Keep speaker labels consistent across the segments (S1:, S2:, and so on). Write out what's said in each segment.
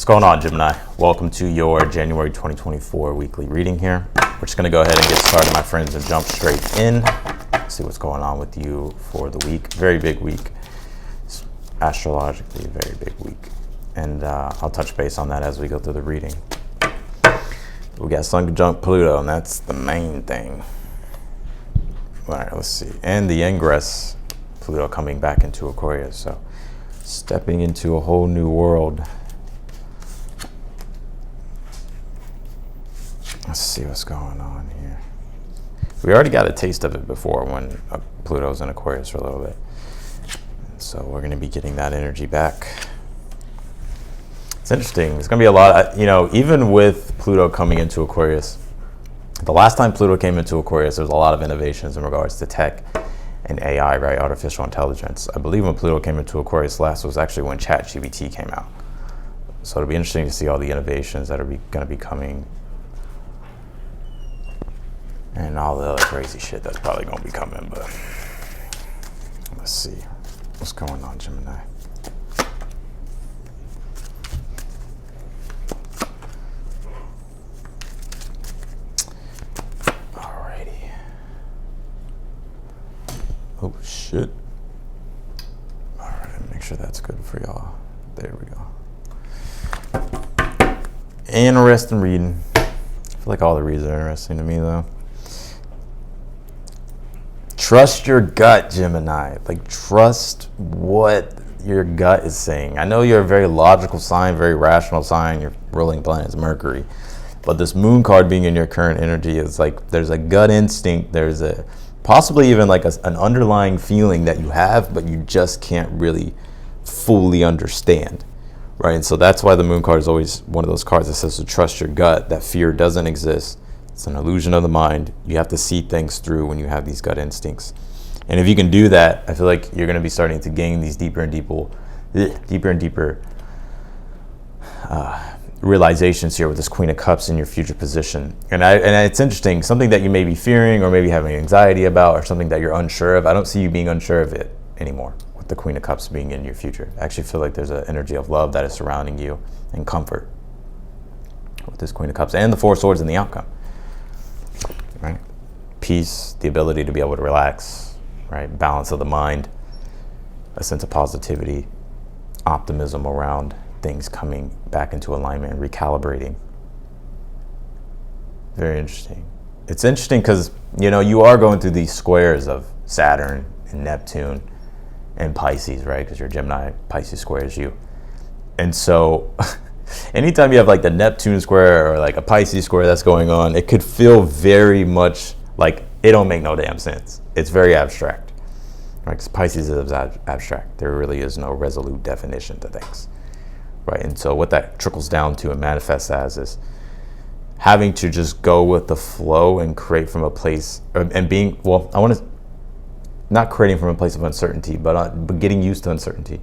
S1: What's going on, Gemini? Welcome to your January 2024 weekly reading here. We're just going to go ahead and get started, my friends, and jump straight in. See what's going on with you for the week. Very big week. It's astrologically a very big week. And I'll touch base on that as we go through the reading. We got Sun conjunct Pluto, and that's the main thing. All right, let's see. And the ingress, Pluto coming back into Aquarius. So stepping into a whole new world. Let's see what's going on here. We already got a taste of it before when Pluto's in Aquarius for a little bit. So we're going to be getting that energy back. It's interesting. It's going to be a lot, even with Pluto coming into Aquarius, the last time Pluto came into Aquarius, there was a lot of innovations in regards to tech and AI, right? Artificial intelligence. I believe when Pluto came into Aquarius last was actually when ChatGPT came out. So it'll be interesting to see all the innovations that are going to be coming and all the other crazy shit that's probably going to be coming. But let's see what's going on, Gemini. Alrighty. Oh shit. Alright, make sure that's good for y'all. There we go. Interesting reading. I feel like all the reads are interesting to me though. Trust your gut, Gemini. Like, trust what your gut is saying. I know you're a very logical sign, very rational sign. Your ruling planet is Mercury. But this moon card being in your current energy is like, there's a gut instinct. There's a possibly even like an underlying feeling that you have, but you just can't really fully understand, right? And so that's why the moon card is always one of those cards that says to trust your gut, that fear doesn't exist. It's an illusion of the mind. You have to see things through when you have these gut instincts. And if you can do that, I feel like you're going to be starting to gain these deeper and deeper realizations here with this Queen of Cups in your future position. And it's interesting, something that you may be fearing or maybe having anxiety about or something that you're unsure of. I don't see you being unsure of it anymore with the Queen of Cups being in your future. I actually feel like there's an energy of love that is surrounding you and comfort with this Queen of Cups and the Four of Swords in the outcome. Right? Peace, the ability to be able to relax, right? Balance of the mind, a sense of positivity, optimism around things coming back into alignment and recalibrating. Very interesting. It's interesting because, you are going through these squares of Saturn and Neptune and Pisces, right? Because you're Gemini, Pisces squares you. And so anytime you have like the Neptune square or like a Pisces square that's going on, it could feel very much like it don't make no damn sense. It's very abstract, right? Because Pisces is abstract. There really is no resolute definition to things, right? And so what that trickles down to and manifests as is having to just go with the flow and create from a place and being, not creating from a place of uncertainty, but getting used to uncertainty.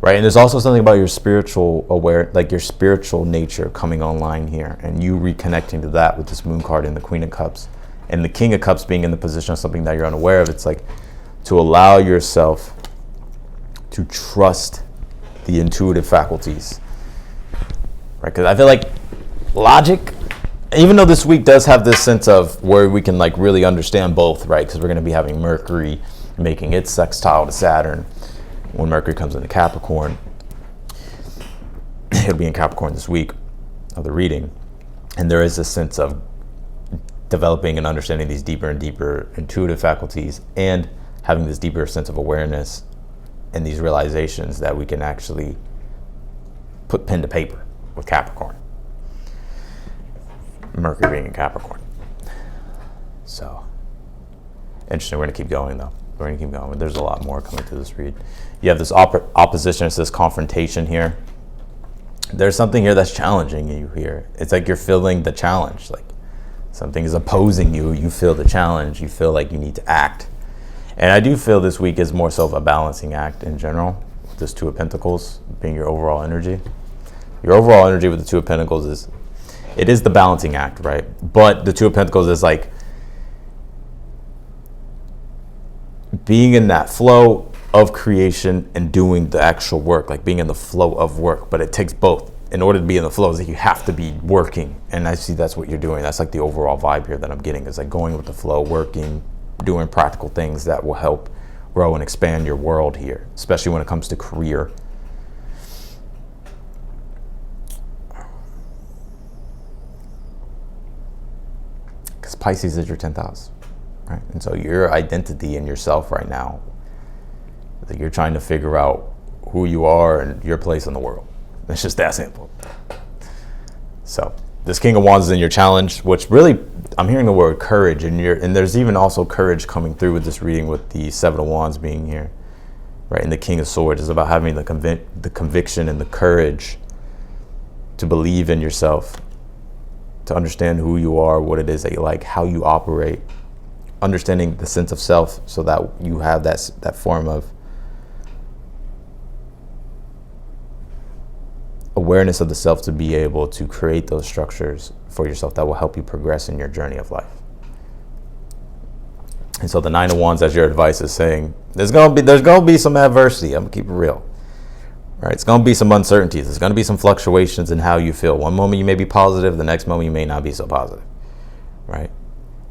S1: Right, and there's also something about your spiritual your spiritual nature coming online here, and you reconnecting to that with this Moon card and the Queen of Cups, and the King of Cups being in the position of something that you're unaware of. It's like to allow yourself to trust the intuitive faculties, right? Because I feel like logic, even though this week does have this sense of where we can like really understand both, right? Because we're going to be having Mercury making its sextile to Saturn. When Mercury comes into Capricorn, it'll be in Capricorn this week of the reading. And there is a sense of developing and understanding these deeper and deeper intuitive faculties and having this deeper sense of awareness and these realizations that we can actually put pen to paper with Capricorn. Mercury being in Capricorn. So, interesting. We're going to keep going though. We're going to keep going. There's a lot more coming to this read. You have this opposition, it's this confrontation here. There's something here that's challenging you here. It's like you're feeling the challenge. Like something is opposing you. You feel the challenge. You feel like you need to act. And I do feel this week is more so of a balancing act in general. This Two of Pentacles being your overall energy. Your overall energy with the Two of Pentacles is the balancing act, right? But the Two of Pentacles is like being in that flow of creation and doing the actual work, like being in the flow of work, but it takes both. in order to be in the flow is that you have to be working. And I see that's what you're doing. That's like the overall vibe here that I'm getting, is like going with the flow, working, doing practical things that will help grow and expand your world here, especially when it comes to career. Because Pisces is your 10th house, right? And so your identity in yourself right now, that you're trying to figure out who you are and your place in the world. It's just that simple. So this King of Wands is in your challenge, which really, I'm hearing the word courage, and there's even also courage coming through with this reading, with the 7 of Wands being here, right? And the King of Swords is about having the conviction and the courage to believe in yourself, to understand who you are, what it is that you like, how you operate, understanding the sense of self, so that you have that form of awareness of the self to be able to create those structures for yourself that will help you progress in your journey of life. And so the 9 of Wands, as your advice, is saying there's gonna be some adversity. I'm gonna keep it real. Right? It's gonna be some uncertainties. There's gonna be some fluctuations in how you feel. One moment you may be positive, the next moment you may not be so positive. Right?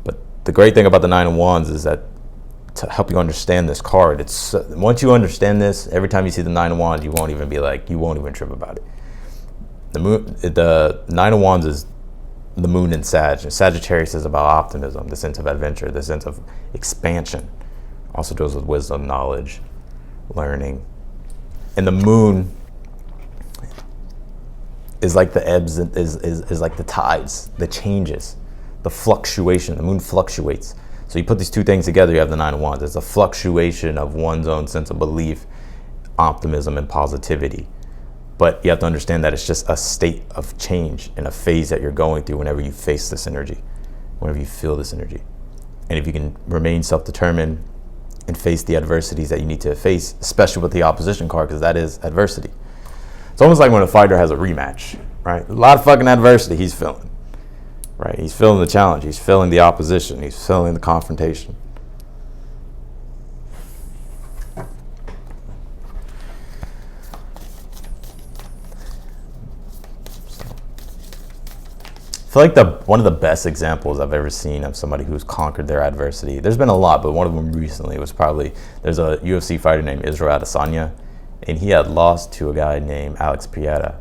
S1: But the great thing about the 9 of Wands is that, to help you understand this card, it's once you understand this, every time you see the 9 of Wands, you won't even trip about it. The 9 of Wands is the moon in Sag. Sagittarius is about optimism, the sense of adventure, the sense of expansion. Also deals with wisdom, knowledge, learning. And the moon is like the ebbs, is like the tides, the changes, the fluctuation. The moon fluctuates. So you put these two things together, you have the 9 of Wands. It's a fluctuation of one's own sense of belief, optimism, and positivity. But you have to understand that it's just a state of change and a phase that you're going through whenever you face this energy, whenever you feel this energy. And if you can remain self-determined and face the adversities that you need to face, especially with the opposition card, because that is adversity. It's almost like when a fighter has a rematch, right? A lot of fucking adversity he's feeling, right? He's feeling the challenge. He's feeling the opposition. He's feeling the confrontation. I feel like one of the best examples I've ever seen of somebody who's conquered their adversity, there's been a lot, but one of them recently was there's a UFC fighter named Israel Adesanya, and he had lost to a guy named Alex Pereira,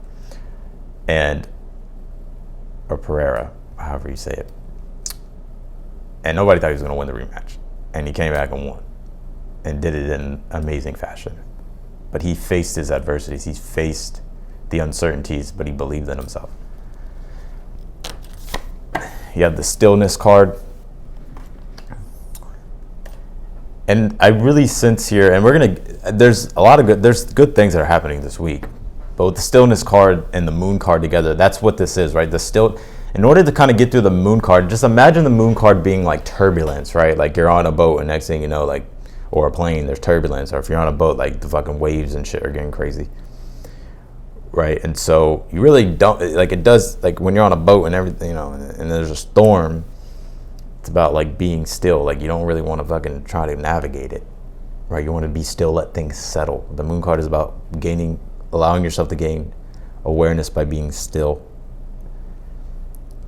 S1: or Pereira, however you say it. And nobody thought he was going to win the rematch. And he came back and won, and did it in amazing fashion. But he faced his adversities, he faced the uncertainties, but he believed in himself. You have the stillness card. And I really sense here, and there's good things that are happening this week. But with the stillness card and the moon card together, that's what this is, right? In order to kind of get through the moon card, just imagine the moon card being like turbulence, right? Like you're on a boat and next thing you know, like, or a plane, there's turbulence. Or if you're on a boat, like the fucking waves and shit are getting crazy. Right, and so you really don't, like it does, like when you're on a boat and everything, you know, and there's a storm, it's about like being still. Like you don't really want to fucking try to navigate it, right? You want to be still, let things settle. The moon card is about allowing yourself to gain awareness by being still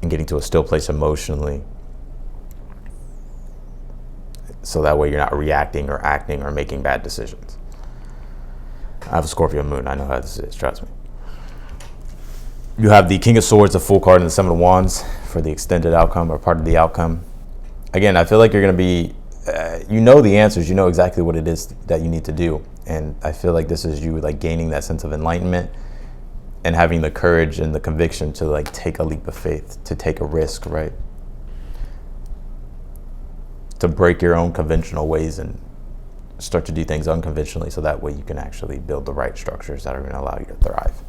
S1: and getting to a still place emotionally. So that way you're not reacting or acting or making bad decisions. I have a Scorpio moon, I know how this is, trust me. You have the King of Swords, the Fool card, and the 7 of Wands for the extended outcome or part of the outcome. Again, I feel like you're going to be, you know the answers, you know exactly what it is that you need to do. And I feel like this is you like gaining that sense of enlightenment and having the courage and the conviction to like take a leap of faith, to take a risk, right? To break your own conventional ways and start to do things unconventionally, so that way you can actually build the right structures that are going to allow you to thrive.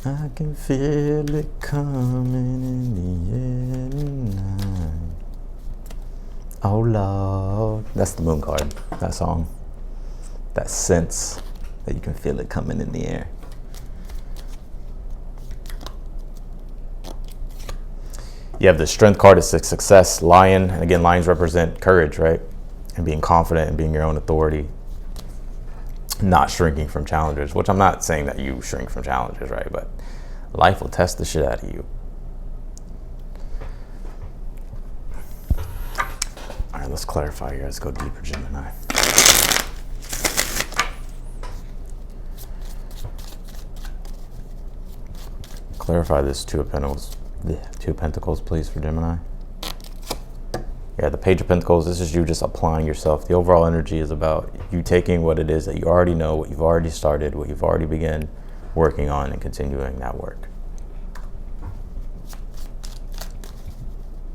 S1: I can feel it coming in the air tonight. Oh Lord. That's the moon card, that song. That sense that you can feel it coming in the air. You have the strength card, is success, lion. And again, lions represent courage, right? and being confident and being your own authority, not shrinking from challenges, which I'm not saying that you shrink from challenges, right? But life will test the shit out of you. All right, let's clarify here. Let's go deeper, Gemini. Clarify this Two of Pentacles, please, for Gemini. Yeah, the Page of Pentacles, this is you just applying yourself. The overall energy is about you taking what it is that you already know, what you've already started, what you've already begun working on, and continuing that work.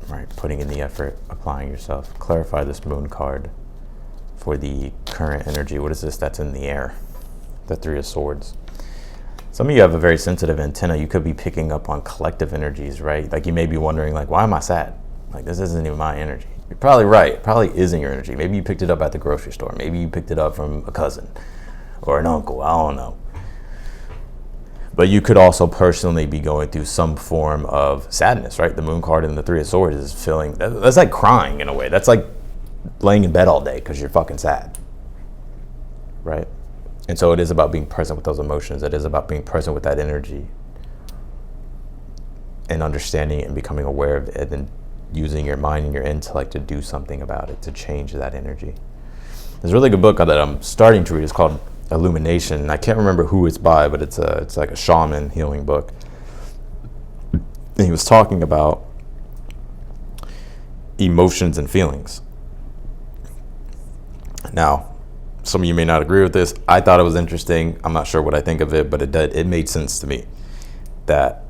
S1: Right, putting in the effort, applying yourself. Clarify this Moon card for the current energy. What is this that's in the air? The Three of Swords. Some of you have a very sensitive antenna. You could be picking up on collective energies, right? Like you may be wondering, like, why am I sad? Like, this isn't even my energy. You're probably right. It probably isn't your energy. Maybe you picked it up at the grocery store. Maybe you picked it up from a cousin or an uncle. I don't know. But you could also personally be going through some form of sadness, right? The Moon card and the Three of Swords is feeling, that's like crying in a way. That's like laying in bed all day because you're fucking sad, right? And so it is about being present with those emotions. It is about being present with that energy and understanding it and becoming aware of it and using your mind and your intellect to do something about it, to change that energy. There's a really good book that I'm starting to read. It's called Illumination. I can't remember who it's by, but it's like a shaman healing book. And he was talking about emotions and feelings. Now, some of you may not agree with this. I thought it was interesting. I'm not sure what I think of it, but it made sense to me that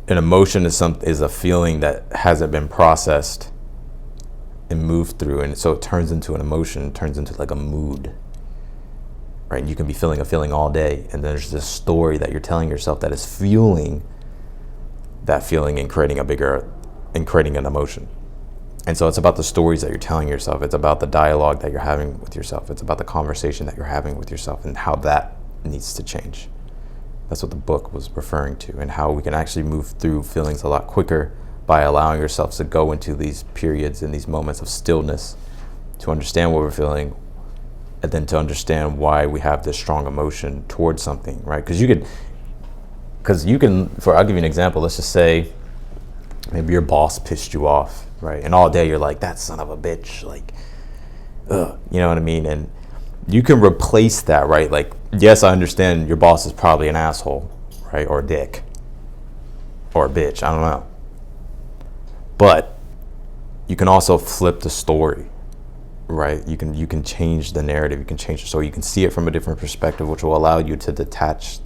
S1: an emotion is a feeling that hasn't been processed and moved through, and so it turns into an emotion, turns into like a mood, right? You can be feeling a feeling all day, and there's this story that you're telling yourself that is fueling that feeling and creating an emotion. And so it's about the stories that you're telling yourself. It's about the dialogue that you're having with yourself. It's about the conversation that you're having with yourself and how that needs to change. That's what the book was referring to, and how we can actually move through feelings a lot quicker by allowing ourselves to go into these periods and these moments of stillness to understand what we're feeling, and then to understand why we have this strong emotion towards something, right? Because you can, I'll give you an example. Let's just say maybe your boss pissed you off, right? And all day you're like, that son of a bitch, like, ugh, you know what I mean? And you can replace that, right? Like, yes, I understand your boss is probably an asshole, right? Or a dick. Or a bitch, I don't know. But you can also flip the story, right? You can change the narrative, you can change the story, you can see it from a different perspective, which will allow you to detach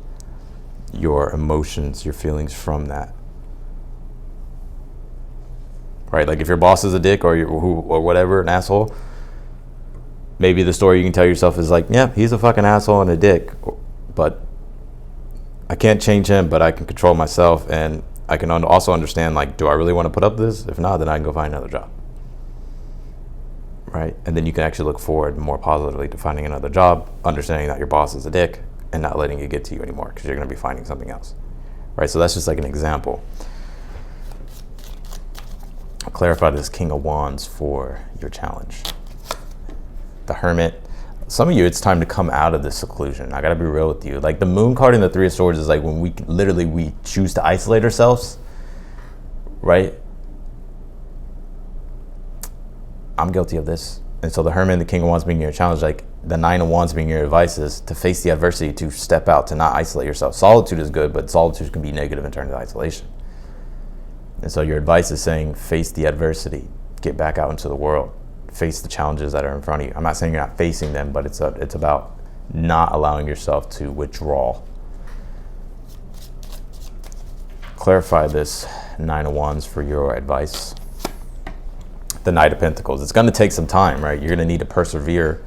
S1: your emotions, your feelings from that. Right? Like if your boss is a dick or whatever, an asshole, maybe the story you can tell yourself is like, yeah, he's a fucking asshole and a dick, but I can't change him, but I can control myself, and I can also understand, like, do I really want to put up this? If not, then I can go find another job. Right? And then you can actually look forward more positively to finding another job, understanding that your boss is a dick and not letting it get to you anymore, because you're going to be finding something else. Right? So that's just like an example. I'll clarify this King of Wands for your challenge. The Hermit. Some of you, it's time to come out of this seclusion. I gotta be real with you. Like the Moon card and the Three of Swords is like when we choose to isolate ourselves, right? I'm guilty of this. And so the Hermit and the King of Wands being your challenge, like the Nine of Wands being your advice, is to face the adversity, to step out, to not isolate yourself. Solitude is good, but solitude can be negative in terms of isolation. And so your advice is saying, face the adversity, get back out into the world, face the challenges that are in front of you. I'm not saying you're not facing them, but it's about not allowing yourself to withdraw. Clarify this Nine of Wands for your advice. The Knight of Pentacles. It's going to take some time, right? You're going to need to persevere,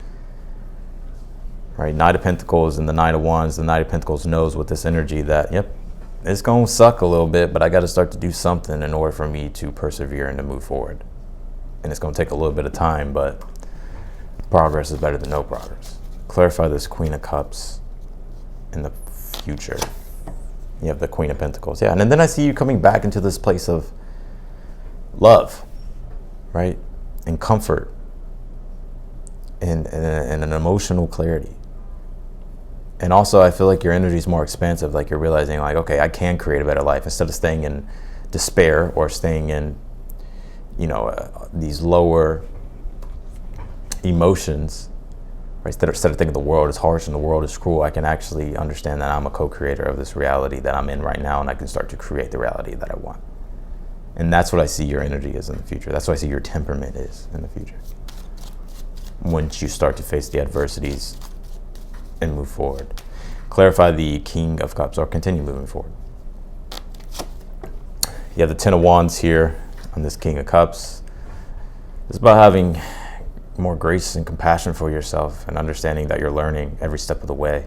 S1: right? Knight of Pentacles and the Nine of Wands. The Knight of Pentacles knows with this energy that, yep, it's going to suck a little bit, but I got to start to do something in order for me to persevere and to move forward. And it's going to take a little bit of time, but progress is better than no progress. Clarify this Queen of Cups in the future. You have the Queen of Pentacles. Yeah, and then I see you coming back into this place of love, right? And comfort and an emotional clarity. And also, I feel like your energy is more expansive. Like you're realizing, like, okay, I can create a better life instead of staying in despair or staying in, these lower emotions. Right? Instead of thinking the world is harsh and the world is cruel, I can actually understand that I'm a co-creator of this reality that I'm in right now, and I can start to create the reality that I want. And that's what I see your energy is in the future. That's what I see your temperament is in the future. Once you start to face the adversities and move forward. Clarify the King of Cups, or continue moving forward. You have the Ten of Wands here on this King of Cups. It's about having more grace and compassion for yourself and understanding that you're learning every step of the way,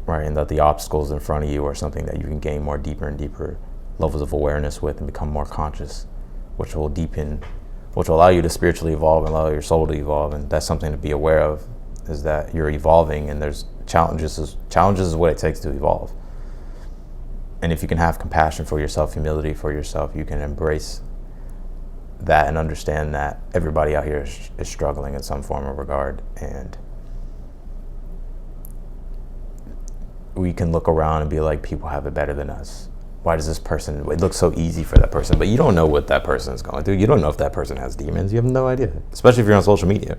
S1: right? And that the obstacles in front of you are something that you can gain more deeper and deeper levels of awareness with and become more conscious, which will allow you to spiritually evolve and allow your soul to evolve. And that's something to be aware of, is that you're evolving, and there's challenges is what it takes to evolve. And if you can have compassion for yourself, humility for yourself, you can embrace that and understand that everybody out here is struggling in some form of regard. And we can look around and be like, people have it better than us. Why does this person, it looks so easy for that person, but you don't know what that person is going through. You don't know if that person has demons. You have no idea, especially if you're on social media.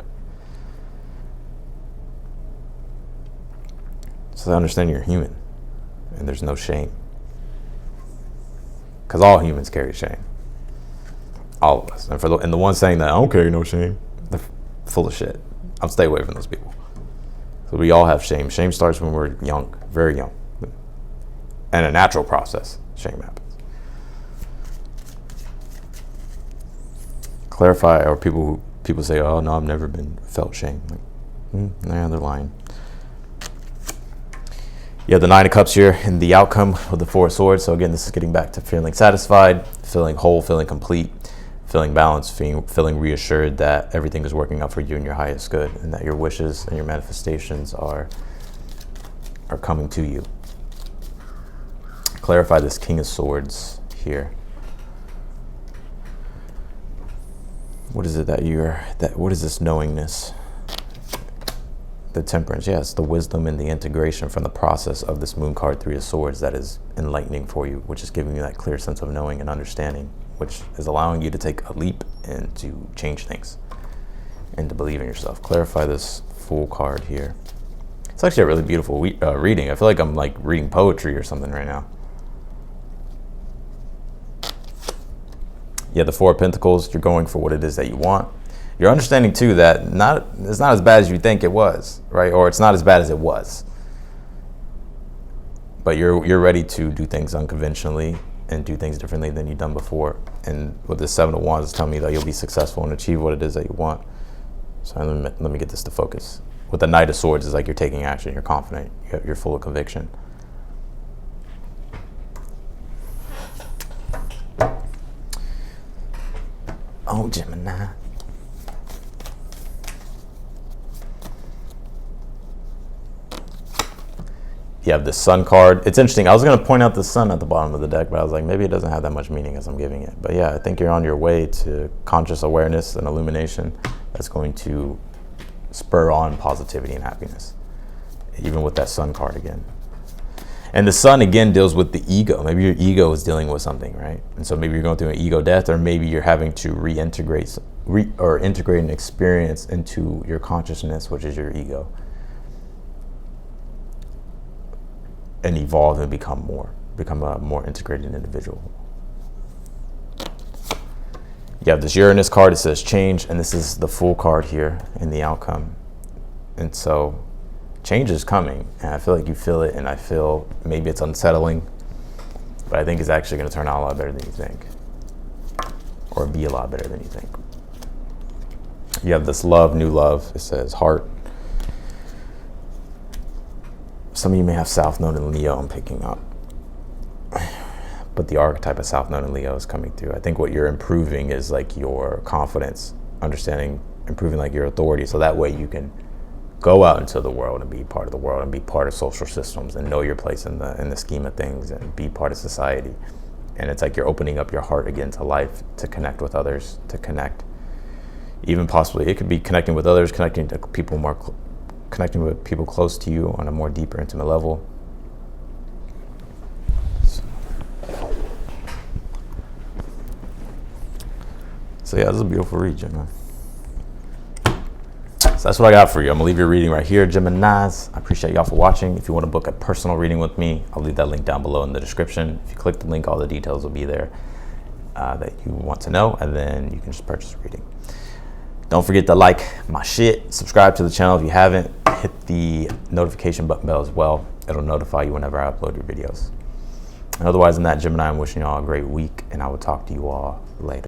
S1: So understand you're human, and there's no shame. Because all humans carry shame. All of us. And the ones saying that I don't carry no shame, they're full of shit. I'll stay away from those people. So we all have shame. Shame starts when we're young, very young. And a natural process, shame happens. Clarify, or people say, oh no, I've never felt shame. Like, nah, they're lying. You have the Nine of Cups here in the outcome with the Four of Swords. So again, this is getting back to feeling satisfied, feeling whole, feeling complete, feeling balanced, feeling reassured that everything is working out for you in your highest good, and that your wishes and your manifestations are coming to you. Clarify this King of Swords here. What is it what is this knowingness? The Temperance, yes, the wisdom and the integration from the process of this Moon card, Three of Swords, that is enlightening for you, which is giving you that clear sense of knowing and understanding, which is allowing you to take a leap and to change things and to believe in yourself. Clarify this Fool card here. It's actually a really beautiful reading. I feel like I'm like reading poetry or something right now. Yeah, the Four of Pentacles, you're going for what it is that you want. You're understanding too that it's not as bad as you think it was, right? Or it's not as bad as it was. But you're ready to do things unconventionally and do things differently than you've done before. And with the Seven of Wands, it's telling me that you'll be successful and achieve what it is that you want. So let me get this to focus. With the Knight of Swords, it's like you're taking action, you're confident, you're full of conviction. Oh, Gemini. You have the Sun card. It's interesting. I was going to point out the sun at the bottom of the deck, but I was like, maybe it doesn't have that much meaning as I'm giving it. But yeah, I think you're on your way to conscious awareness and illumination that's going to spur on positivity and happiness, even with that Sun card again. And the Sun again deals with the ego. Maybe your ego is dealing with something, right? And so maybe you're going through an ego death, or maybe you're having to integrate an experience into your consciousness, which is your ego, and evolve and become a more integrated individual. You have this Uranus card. It says change, and this is the Fool card here in the outcome. And so change is coming, and I feel like you feel it, and I feel maybe it's unsettling, but I think it's actually going to turn out a lot better than you think, or be a lot better than you think. You have this love, new love. It says heart. Some of you may have South Node in Leo, I'm picking up. But the archetype of South Node in Leo is coming through. I think what you're improving is like your confidence, understanding, improving like your authority, so that way you can go out into the world and be part of the world and be part of social systems and know your place in the scheme of things and be part of society. And it's like you're opening up your heart again to life, to connect with others, to connect even possibly it could be connecting with others, connecting with people close to you on a more deeper, intimate level. So yeah, this is a beautiful read, Gemini. So that's what I got for you. I'm gonna leave your reading right here, Geminis. I appreciate y'all for watching. If you want to book a personal reading with me, I'll leave that link down below in the description. If you click the link, all the details will be there that you want to know, and then you can just purchase a reading. Don't forget to like my shit, subscribe to the channel if you haven't, hit the notification button bell as well. It'll notify you whenever I upload your videos. And otherwise than that, Gemini, I'm wishing you all a great week, and I will talk to you all later.